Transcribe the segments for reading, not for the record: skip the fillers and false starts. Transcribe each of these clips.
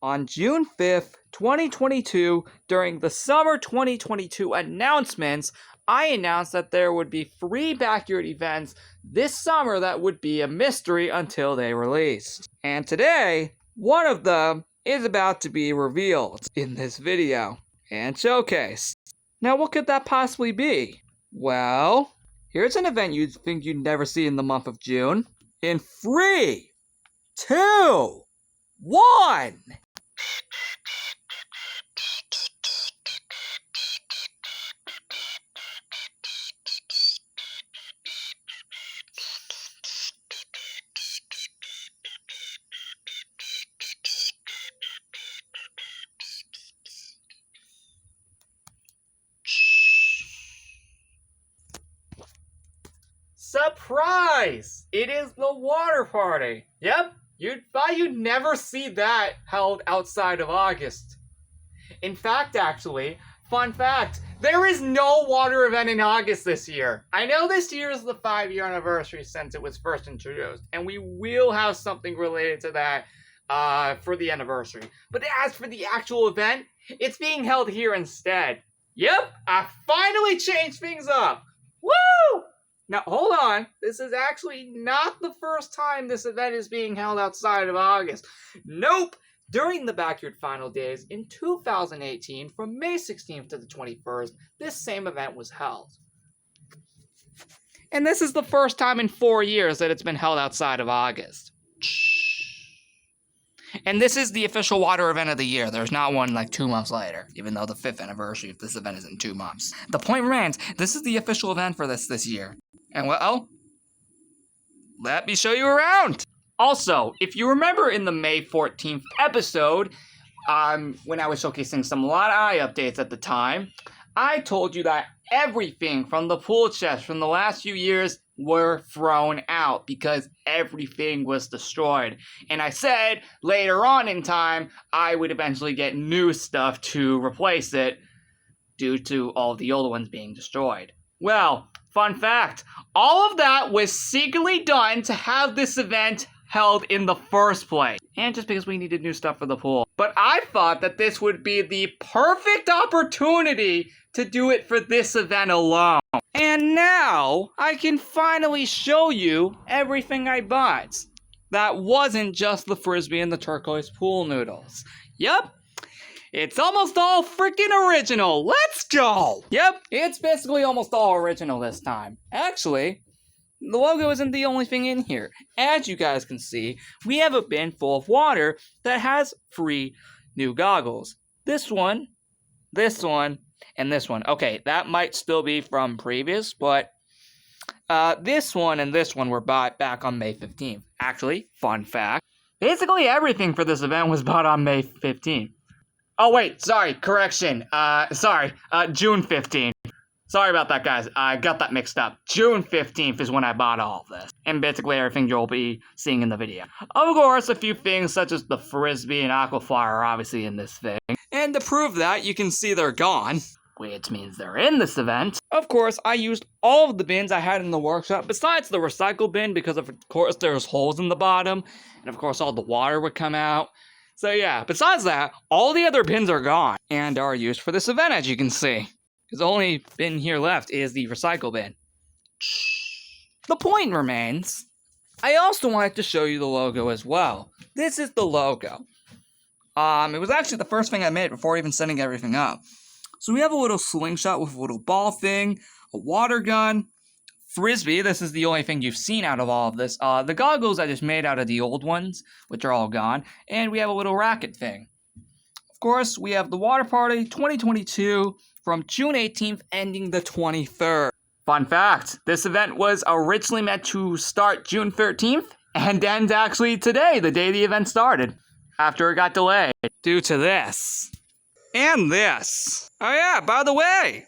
On June 5th, 2022, during the summer 2022 announcements, I announced that there would be 3 backyard events this summer that would be a mystery until they released. And today, one of them is about to be revealed in this video and showcased. Now, what could that possibly be? Well, here's an event you'd think you'd never see in the month of June. In 3, 2, 1! Surprise! It is the water party. Yep, you'd thought you'd never see that held outside of August. In fact, actually, fun fact, there is no water event in August this year. I know this year is the 5-year anniversary since it was first introduced, and we will have something related to that for the anniversary. But as for the actual event, it's being held here instead. Yep, I finally changed things up. Woo! Now, hold on. This is actually not the first time this event is being held outside of August. Nope! During the Backyard Final Days in 2018, from May 16th to the 21st, this same event was held. And this is the first time in 4 years that it's been held outside of August. And this is the official water event of the year. There's not one like 2 months later, even though the 5th anniversary of this event is in 2 months. The point remains, this is the official event for this year. And well, let me show you around. Also, if you remember in the May 14th episode, when I was showcasing some lot eye updates at the time, I told you that everything from the pool chest from the last few years were thrown out because everything was destroyed. And I said later on in time, I would eventually get new stuff to replace it due to all of the old ones being destroyed. Well, fun fact, all of that was secretly done to have this event held in the first place. And just because we needed new stuff for the pool. But I thought that this would be the perfect opportunity to do it for this event alone. And now, I can finally show you everything I bought. That wasn't just the Frisbee and the turquoise pool noodles. Yep. It's almost all freaking original. Let's go! Yep, it's basically almost all original this time. Actually, the logo isn't the only thing in here. As you guys can see, we have a bin full of water that has 3 new goggles. This one, and this one. Okay, that might still be from previous, but this one and this one were bought back on May 15th. Actually, fun fact, basically everything for this event was bought on May 15th. Oh wait, sorry, correction. June 15th. Sorry about that, guys. I got that mixed up. June 15th is when I bought all of this. And basically everything you'll be seeing in the video. Of course, a few things such as the Frisbee and Aquafire are obviously in this thing. And to prove that, you can see they're gone, which means they're in this event. Of course, I used all of the bins I had in the workshop, besides the recycle bin, because of course there's holes in the bottom. And of course all the water would come out. So yeah, besides that, all the other bins are gone and are used for this event, as you can see. Because the only bin here left is the recycle bin. The point remains, I also wanted to show you the logo as well. This is the logo. It was actually the first thing I made before even setting everything up. So we have a little slingshot with a little ball thing, a water gun, Frisbee, this is the only thing you've seen out of all of this. The goggles I just made out of the old ones, which are all gone. And we have a little racket thing. Of course, we have the Water Party 2022 from June 18th ending the 23rd. Fun fact, this event was originally meant to start June 13th and end actually today, the day the event started, after it got delayed due to this. And this. Oh yeah, by the way,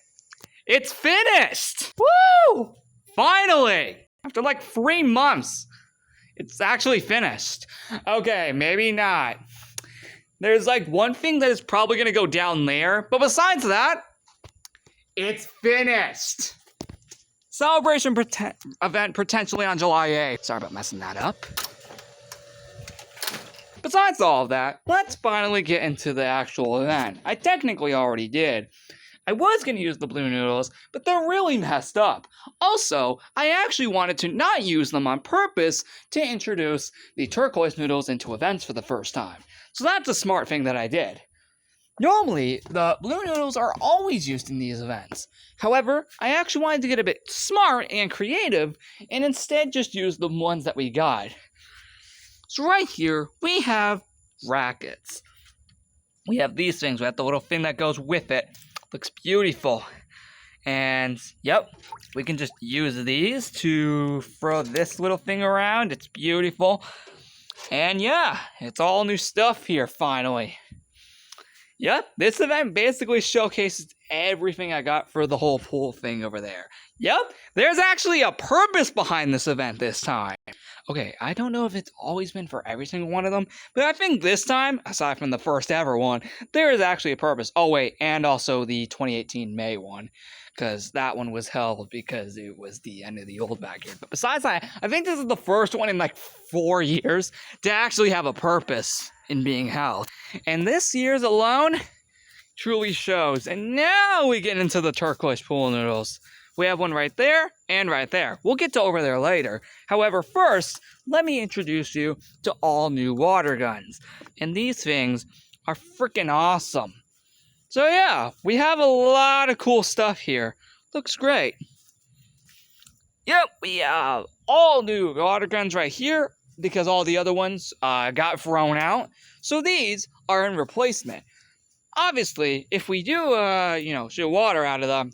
it's finished! Woo! Finally! After like 3 months, it's actually finished. Okay, maybe not. There's like one thing that is probably gonna go down there, but besides that, it's finished. Celebration event potentially on July 8th. Sorry about messing that up. besides all of that, let's finally get into the actual event. I technically already did. I was going to use the blue noodles, but they're really messed up. Also, I actually wanted to not use them on purpose to introduce the turquoise noodles into events for the first time. So that's a smart thing that I did. Normally, the blue noodles are always used in these events. However, I actually wanted to get a bit smart and creative and instead just use the ones that we got. So right here, we have rackets. We have these things. We have the little thing that goes with it. Looks beautiful. And, yep, we can just use these to throw this little thing around. It's beautiful. And yeah, it's all new stuff here, finally. Yep, this event basically showcases everything I got for the whole pool thing over there. Yep, there's actually a purpose behind this event this time. Okay, I don't know if it's always been for every single one of them, but I think this time, aside from the first ever one, there is actually a purpose. Oh wait, and also the 2018 May one, because that one was held because it was the end of the old backyard. But besides that, I think this is the first one in like 4 years to actually have a purpose in being held. And this year's alone truly shows. And now we get into the turquoise pool noodles. We have one right there and right there. We'll get to over there later. However, first, let me introduce you to all new water guns. And these things are freaking awesome. So yeah, we have a lot of cool stuff here. Looks great. Yep, we have all new water guns right here because all the other ones got thrown out. So these are in replacement. Obviously, if we do, shoot water out of them,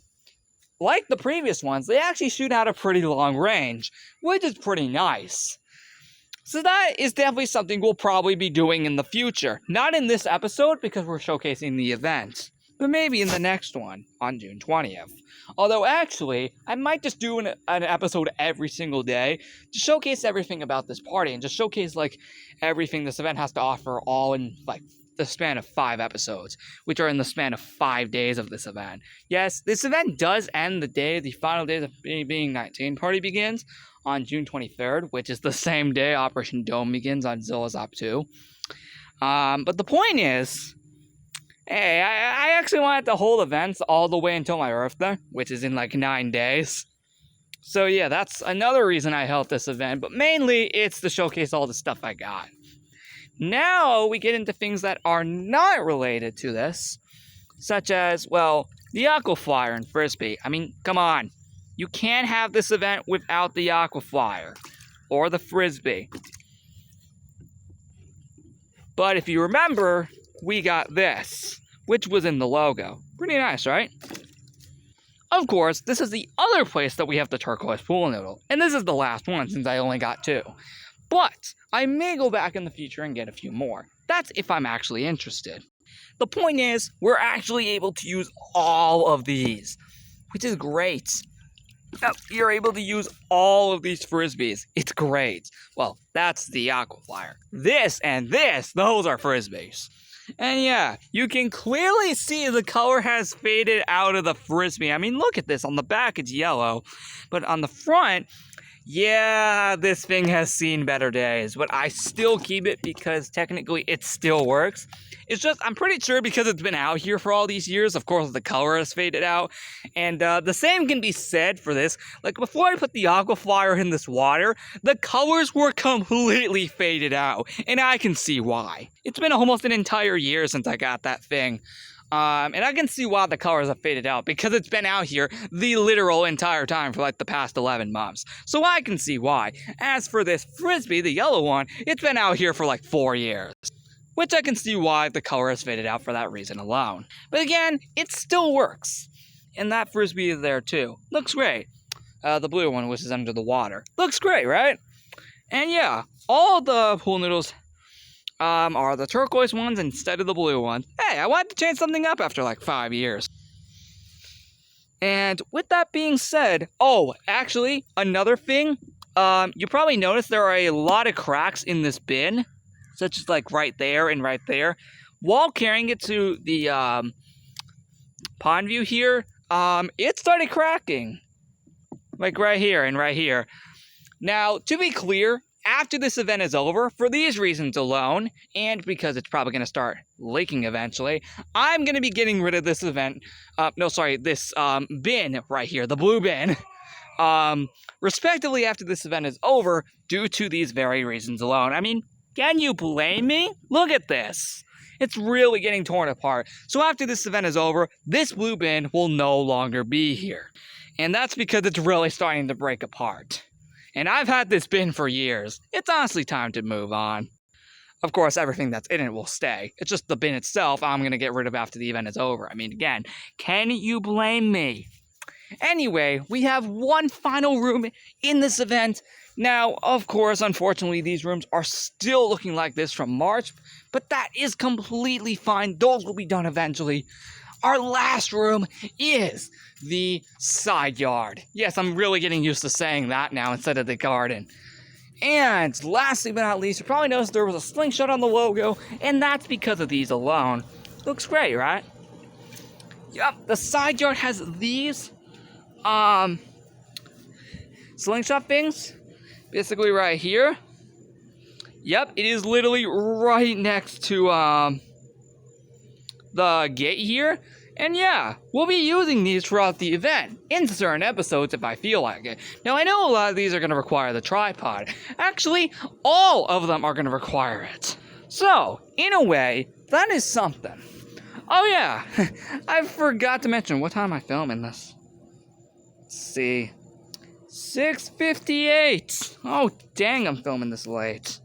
like the previous ones, they actually shoot out a pretty long range, which is pretty nice. So that is definitely something we'll probably be doing in the future. Not in this episode because we're showcasing the event, but maybe in the next one on June 20th. Although actually, I might just do an episode every single day to showcase everything about this party and just showcase like everything this event has to offer all in like the span of 5 episodes, which are in the span of 5 days of this event. Yes, this event does end the day the final days of Being 19 party begins on June 23rd, which is the same day Operation Dome begins on Zilla's Op 2. But the point is, hey, I actually wanted to hold events all the way until my birthday, which is in like 9 days. So yeah, that's another reason I held this event, but mainly it's to showcase all the stuff I got. Now we get into things that are not related to this, such as, well, the Aquaflyer and Frisbee. I mean, come on. You can't have this event without the Aquaflyer or the Frisbee. But if you remember, we got this, which was in the logo. Pretty nice, right? Of course, this is the other place that we have the turquoise pool noodle, and this is the last one since I only got 2. But I may go back in the future and get a few more. That's if I'm actually interested. The point is, we're actually able to use all of these, which is great. You're able to use all of these Frisbees. It's great. Well, that's the Aquaflyer. This and this, those are Frisbees. And yeah, you can clearly see the color has faded out of the Frisbee. I mean, look at this. On the back, it's yellow. But on the front, yeah, this thing has seen better days, but I still keep it because technically it still works. It's just, I'm pretty sure because it's been out here for all these years, of course the color has faded out, and the same can be said for this. Like, before I put the Aquaflyer in this water, the colors were completely faded out, and I can see why. It's been almost an entire year since I got that thing. And I can see why the colors have faded out, because it's been out here the literal entire time for like the past 11 months. So I can see why. As for this Frisbee, the yellow one, it's been out here for like 4 years. Which I can see why the color has faded out for that reason alone. But again, it still works. And that Frisbee is there too. Looks great. The blue one, which is under the water. Looks great, right? And yeah, all the pool noodles are the turquoise ones instead of the blue ones. Hey, I wanted to change something up after like 5 years. And with that being said, oh, actually, another thing, you probably noticed there are a lot of cracks in this bin, such as like right there and right there. While carrying it to the pond view here, it started cracking. Like right here and right here. Now, to be clear, after this event is over, for these reasons alone, and because it's probably going to start leaking eventually, I'm going to be getting rid of this event. This bin right here, the blue bin. Respectively after this event is over, due to these very reasons alone. I mean, can you blame me? Look at this. It's really getting torn apart. So after this event is over, this blue bin will no longer be here. And that's because it's really starting to break apart. And I've had this bin for years. It's honestly time to move on. Of course, everything that's in it will stay. It's just the bin itself I'm going to get rid of after the event is over. I mean, again, can you blame me? Anyway, we have one final room in this event. Now, of course, unfortunately, these rooms are still looking like this from March, but that is completely fine. Those will be done eventually. Our last room is the side yard. Yes, I'm really getting used to saying that now instead of the garden. And lastly but not least, you probably noticed there was a slingshot on the logo, and that's because of these alone. Looks great, right? Yup, the side yard has these slingshot things basically right here. Yep, it is literally right next to the gate here. And yeah, we'll be using these throughout the event, in certain episodes if I feel like it. Now, I know a lot of these are going to require the tripod. Actually, all of them are going to require it. So, in a way, that is something. Oh yeah, I forgot to mention, what time am I filming this? Let's see. 6:58. Oh, dang, I'm filming this late.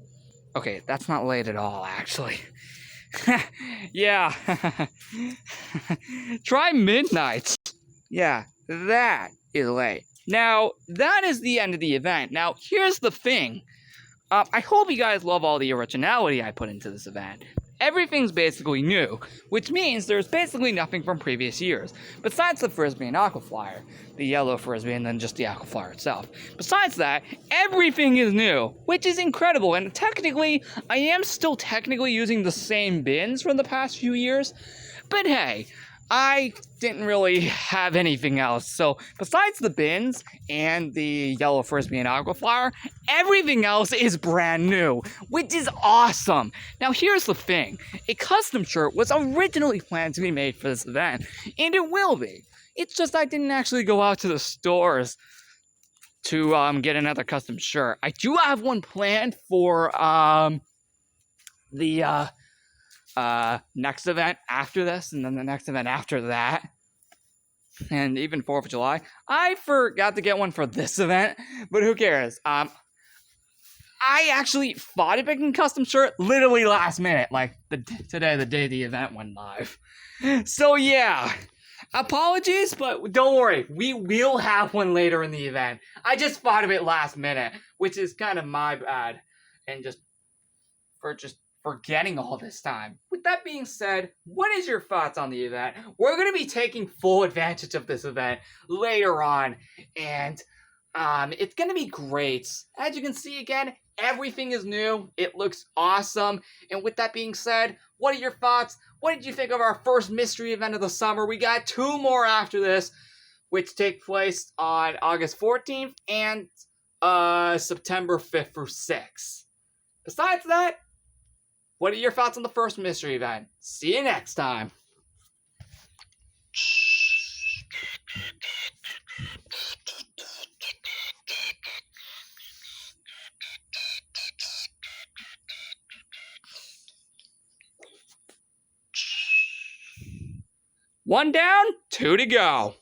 Okay, that's not late at all, actually. Yeah. Try midnight. Yeah, that is late. Now, that is the end of the event. Now, here's the thing. I hope you guys love all the originality I put into this event. Everything's basically new, which means there's basically nothing from previous years, besides the Frisbee and Aquaflyer, the yellow Frisbee, and then just the Aquaflyer itself. Besides that, everything is new, which is incredible, and technically, I am still technically using the same bins from the past few years, but hey, I didn't really have anything else, so besides the bins and the yellow Frisbee and Aquaflyer, everything else is brand new, which is awesome. Now here's the thing, a custom shirt was originally planned to be made for this event, and it will be. It's just I didn't actually go out to the stores to get another custom shirt. I do have one planned for the next event after this, and then the next event after that, and even 4th of July. I forgot to get one for this event, but who cares? I actually thought of picking custom shirt literally last minute, like today, the day the event went live. So yeah, apologies, but don't worry, we will have one later in the event. I just thought of it last minute, which is kind of my bad, and just forgetting all this time. With that being said, what is your thoughts on the event? We're going to be taking full advantage of this event later on, and it's going to be great. As you can see again, everything is new. It looks awesome. And with that being said, what are your thoughts? What did you think of our first mystery event of the summer? We got 2 more after this, which take place on August 14th and September 5th through 6th. Besides that, what are your thoughts on the first mystery event? See you next time. One down, 2 to go.